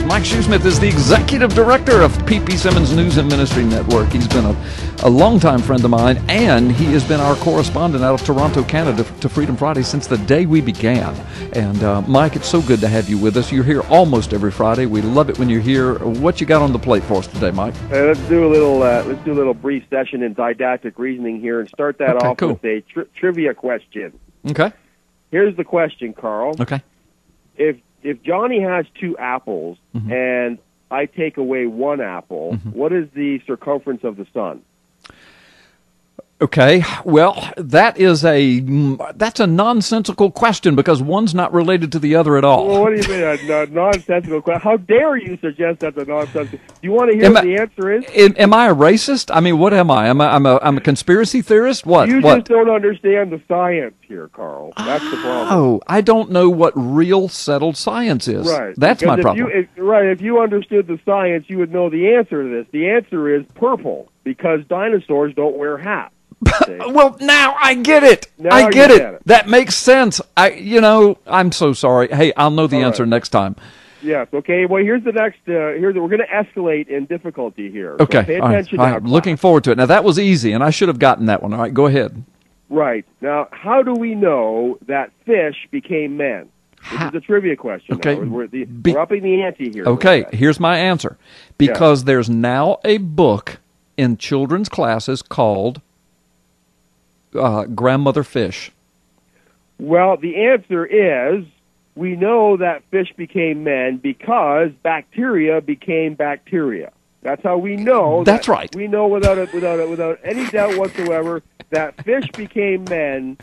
Mike Shoesmith is the executive director of ppsimmons News and Ministry Network. He's been a longtime friend of mine, and he has been our correspondent out of Toronto, Canada to Freedom Friday since the day we began. And Mike, it's so good to have you with us. You're here almost every Friday. We love it when you're here. What you got on the plate for us today, Mike? Let's do a little brief session in didactic reasoning here, and start that off with a trivia question. Okay. Here's the question, Carl. Okay. If Johnny has 2 apples and I take away 1 apple, what is the circumference of the sun? Okay, well, that's a nonsensical question because one's not related to the other at all. Well, what do you mean a nonsensical question? How dare you suggest that's a nonsensical? Do you want to hear what the answer is? Am I a racist? I mean, what am I? I'm a conspiracy theorist? What? You just don't understand the science here, Carl. That's the problem. Oh, I don't know what real settled science is. Right. That's my problem. If you understood the science, you would know the answer to this. The answer is purple, because dinosaurs don't wear hats. Well, now I get it. I get it. That makes sense. I'm so sorry. Hey, I'll know the answer next time. Yes. Okay. Well, here's the next. We're going to escalate in difficulty here. Okay. So pay attention. All right. Looking forward to it. Now that was easy, and I should have gotten that one. All right. Go ahead. Right. Now, how do we know that fish became men? This is a trivia question. Okay. Now. We're upping the ante here. Okay. Here's my answer. Because there's now a book in children's classes called Grandmother Fish. Well, the answer is we know that fish became men because bacteria became bacteria. That's how we know. That's right. We know without any doubt whatsoever that fish became men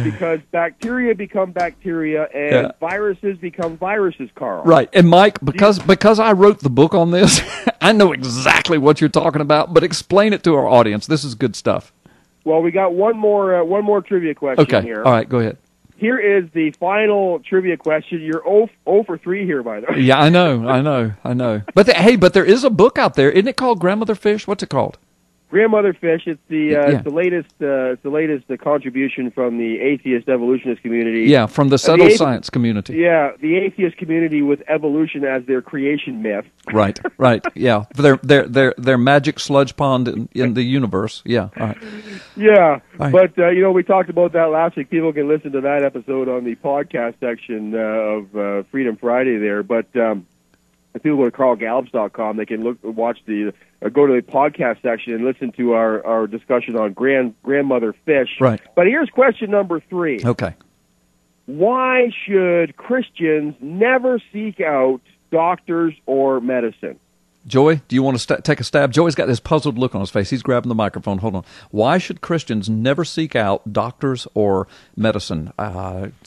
because bacteria become bacteria and viruses become viruses, Carl. Right. And Mike, because I wrote the book on this, I know exactly what you're talking about, but explain it to our audience. This is good stuff. Well, we got one more trivia question here. All right, go ahead. Here is the final trivia question. You're 0 for 3 here, by the way. Yeah, I know. But but there is a book out there. Isn't it called Grandmother Fish? What's it called? Grandmother Fish. It's the latest contribution from the atheist evolutionist community. Yeah, from the settled science community. Yeah, the atheist community with evolution as their creation myth. Right. Yeah, their magic sludge pond in the universe. Yeah. All right. Yeah, all right. But we talked about that last week. People can listen to that episode on the podcast section of Freedom Friday there. But if people go to carlgallups.com, they can go to the podcast section and listen to our discussion on grandmother fish. Right. But here's question number 3. Okay. Why should Christians never seek out doctors or medicine? Joey, do you want to take a stab? Joey's got this puzzled look on his face. He's grabbing the microphone. Hold on. Why should Christians never seek out doctors or medicine?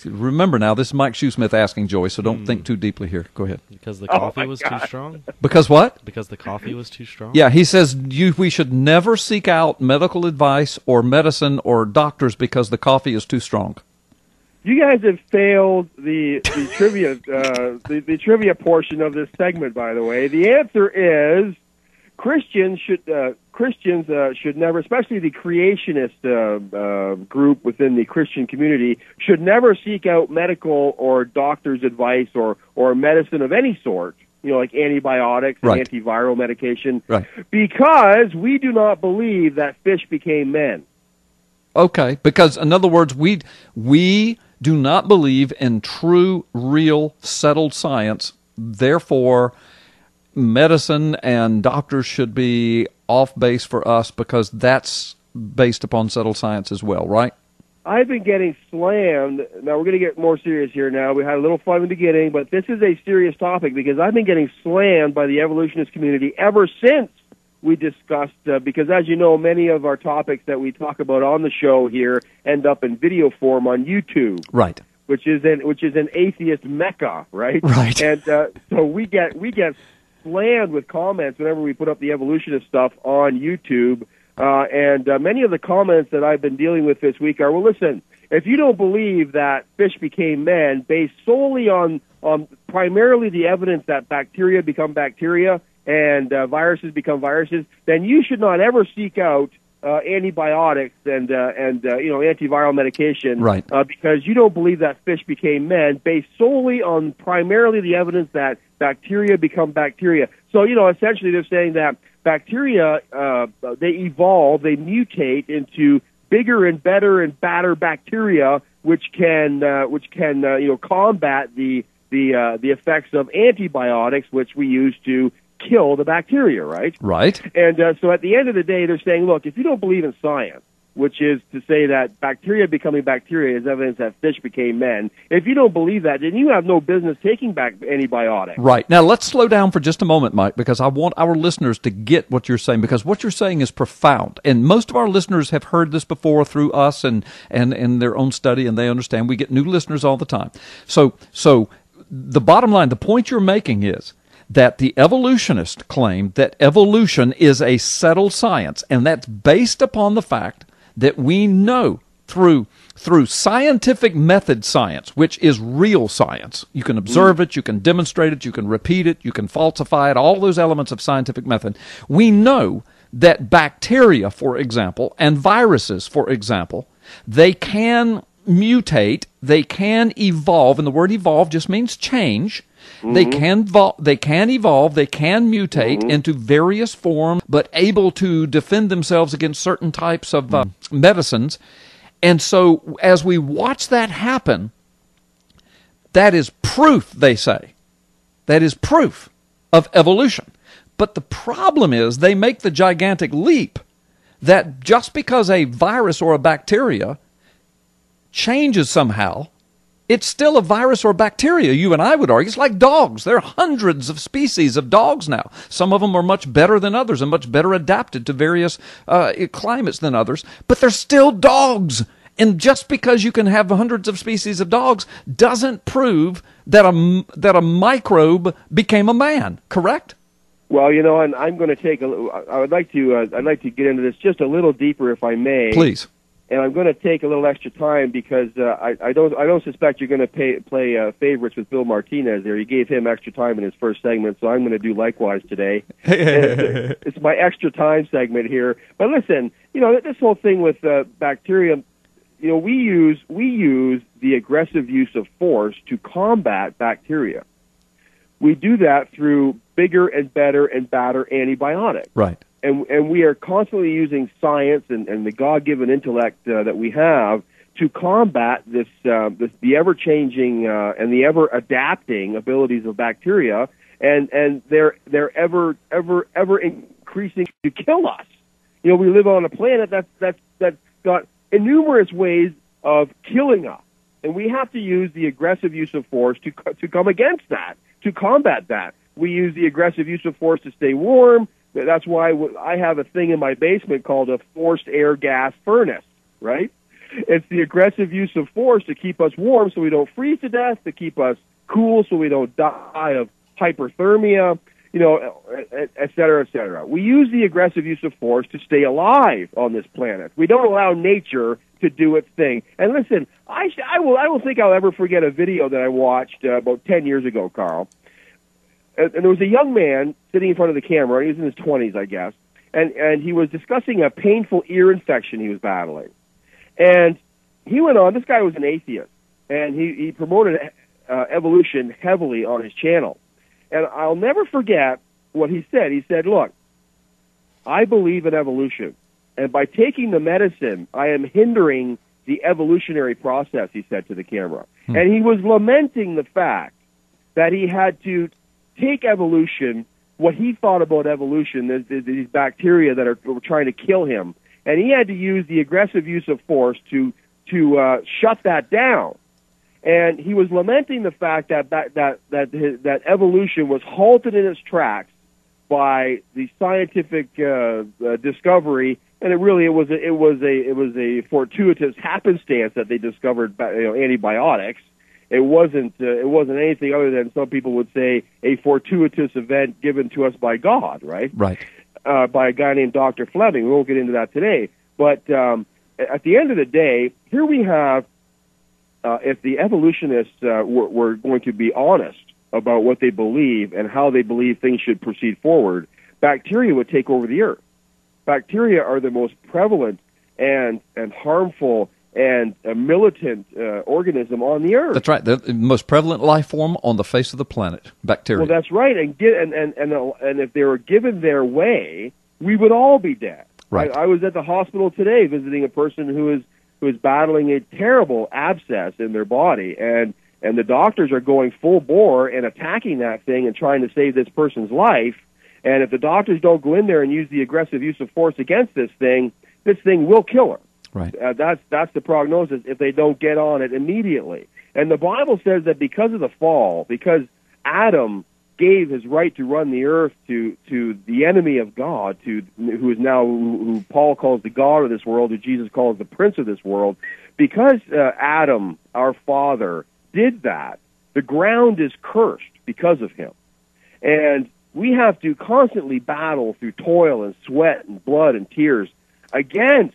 Remember now, this is Mike Shoesmith asking Joey, so don't think too deeply here. Go ahead. Because the coffee was too strong? Because what? Because the coffee was too strong? Yeah, he says we should never seek out medical advice or medicine or doctors because the coffee is too strong. You guys have failed the trivia the trivia portion of this segment. By the way, the answer is Christians should never, especially the creationist group within the Christian community, should never seek out medical or doctor's advice or medicine of any sort. Like antibiotics and antiviral medication, because we do not believe that fish became men. Okay, because in other words, we do not believe in true, real, settled science. Therefore, medicine and doctors should be off base for us because that's based upon settled science as well, right? I've been getting slammed. Now, we're going to get more serious here now. We had a little fun in the beginning, but this is a serious topic because I've been getting slammed by the evolutionist community ever since we discussed, because as you know, many of our topics that we talk about on the show here end up in video form on YouTube. Right. Which is an atheist mecca, right? Right. And so we get slammed with comments whenever we put up the evolutionist stuff on YouTube. And many of the comments that I've been dealing with this week are, well, listen, if you don't believe that fish became men based solely on primarily the evidence that bacteria become bacteria and viruses become viruses, then you should not ever seek out antibiotics and antiviral medication, right? Because you don't believe that fish became men, based solely on primarily the evidence that bacteria become bacteria. So essentially they're saying that bacteria they evolve, they mutate into bigger and better and badder bacteria, which can combat the effects of antibiotics, which we use to kill the bacteria, right? Right. And so at the end of the day, they're saying, look, if you don't believe in science, which is to say that bacteria becoming bacteria is evidence that fish became men, if you don't believe that, then you have no business taking back antibiotics. Right. Now, let's slow down for just a moment, Mike, because I want our listeners to get what you're saying, because what you're saying is profound. And most of our listeners have heard this before through us and their own study, and they understand. We get new listeners all the time. So the bottom line, the point you're making is that the evolutionists claim that evolution is a settled science, and that's based upon the fact that we know through scientific method science, which is real science. You can observe it, you can demonstrate it, you can repeat it, you can falsify it, all those elements of scientific method. We know that bacteria, for example, and viruses, for example, they can mutate, they can evolve, and the word evolve just means change. They can evolve, they can mutate into various forms, but able to defend themselves against certain types of medicines. And so as we watch that happen, that is proof, they say. That is proof of evolution. But the problem is they make the gigantic leap that just because a virus or a bacteria changes somehow, it's still a virus or bacteria, you and I would argue. It's like dogs. There are hundreds of species of dogs now. Some of them are much better than others and much better adapted to various climates than others, but they're still dogs. And just because you can have hundreds of species of dogs doesn't prove that a microbe became a man, correct? Well, and I'm going to take I'd like to get into this just a little deeper, if I may. Please. And I'm going to take a little extra time because I don't suspect you're going to play favorites with Bill Martinez there. You gave him extra time in his first segment, so I'm going to do likewise today. It's my extra time segment here. But listen, this whole thing with bacteria, we use the aggressive use of force to combat bacteria. We do that through bigger and better and badder antibiotics. Right. And we are constantly using science and the God-given intellect that we have to combat the ever-changing and the ever-adapting abilities of bacteria, and they're ever increasing to kill us. We live on a planet that's got innumerous ways of killing us, and we have to use the aggressive use of force to come against that, to combat that. We use the aggressive use of force to stay warm. That's why I have a thing in my basement called a forced air gas furnace, right? It's the aggressive use of force to keep us warm so we don't freeze to death, to keep us cool so we don't die of hyperthermia, et cetera, et cetera. We use the aggressive use of force to stay alive on this planet. We don't allow nature to do its thing. And listen, I don't think I'll ever forget a video that I watched about 10 years ago, Carl. And there was a young man sitting in front of the camera. He was in his 20s, I guess, and he was discussing a painful ear infection he was battling. And he went on. This guy was an atheist, and he promoted evolution heavily on his channel. And I'll never forget what he said. He said, "Look, I believe in evolution, and by taking the medicine, I am hindering the evolutionary process," he said to the camera. And he was lamenting the fact that he had to take evolution, what he thought about evolution, these bacteria that are trying to kill him, and he had to use the aggressive use of force to shut that down. And he was lamenting the fact that evolution was halted in its tracks by the scientific discovery, and it was a fortuitous happenstance that they discovered antibiotics. It wasn't anything other than, some people would say, a fortuitous event given to us by God, right? Right. By a guy named Dr. Fleming. We won't get into that today. But at the end of the day, here we have, if the evolutionists were going to be honest about what they believe and how they believe things should proceed forward, bacteria would take over the earth. bacteria are the most prevalent and harmful and a militant organism on the earth. That's right. The most prevalent life form on the face of the planet, bacteria. Well, that's right. And if they were given their way, we would all be dead. Right. I was at the hospital today visiting a person who is battling a terrible abscess in their body, and the doctors are going full bore and attacking that thing and trying to save this person's life. And if the doctors don't go in there and use the aggressive use of force against this thing will kill her. Right. That's the prognosis if they don't get on it immediately. And the Bible says that because of the fall, because Adam gave his right to run the earth to the enemy of God, who Paul calls the God of this world, who Jesus calls the prince of this world, because Adam, our father, did that, the ground is cursed because of him. And we have to constantly battle through toil and sweat and blood and tears against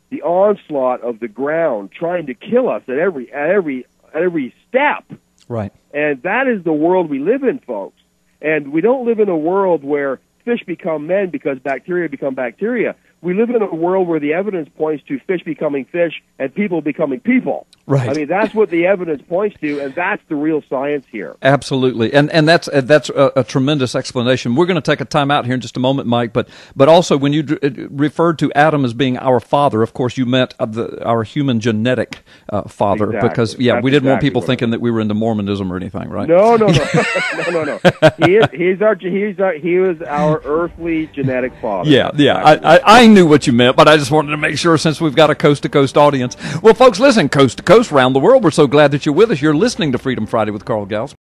the onslaught of the ground trying to kill us at every step. Right. And that is the world we live in, folks. And we don't live in a world where fish become men because bacteria become bacteria. We live in a world where the evidence points to fish becoming fish and people becoming people. Right. I mean, that's what the evidence points to, and that's the real science here. Absolutely, and that's a tremendous explanation. We're going to take a time out here in just a moment, Mike. But also, when you referred to Adam as being our father, of course, you meant our human genetic father. Exactly. Because we didn't want people thinking that we were into Mormonism or anything, right? No. No. He was our earthly genetic father. Yeah. I knew what you meant, but I just wanted to make sure since we've got a coast-to-coast audience. Well, folks, listen, coast to coast, around the world, we're so glad that you're with us. You're listening to Freedom Friday with Carl Gallups.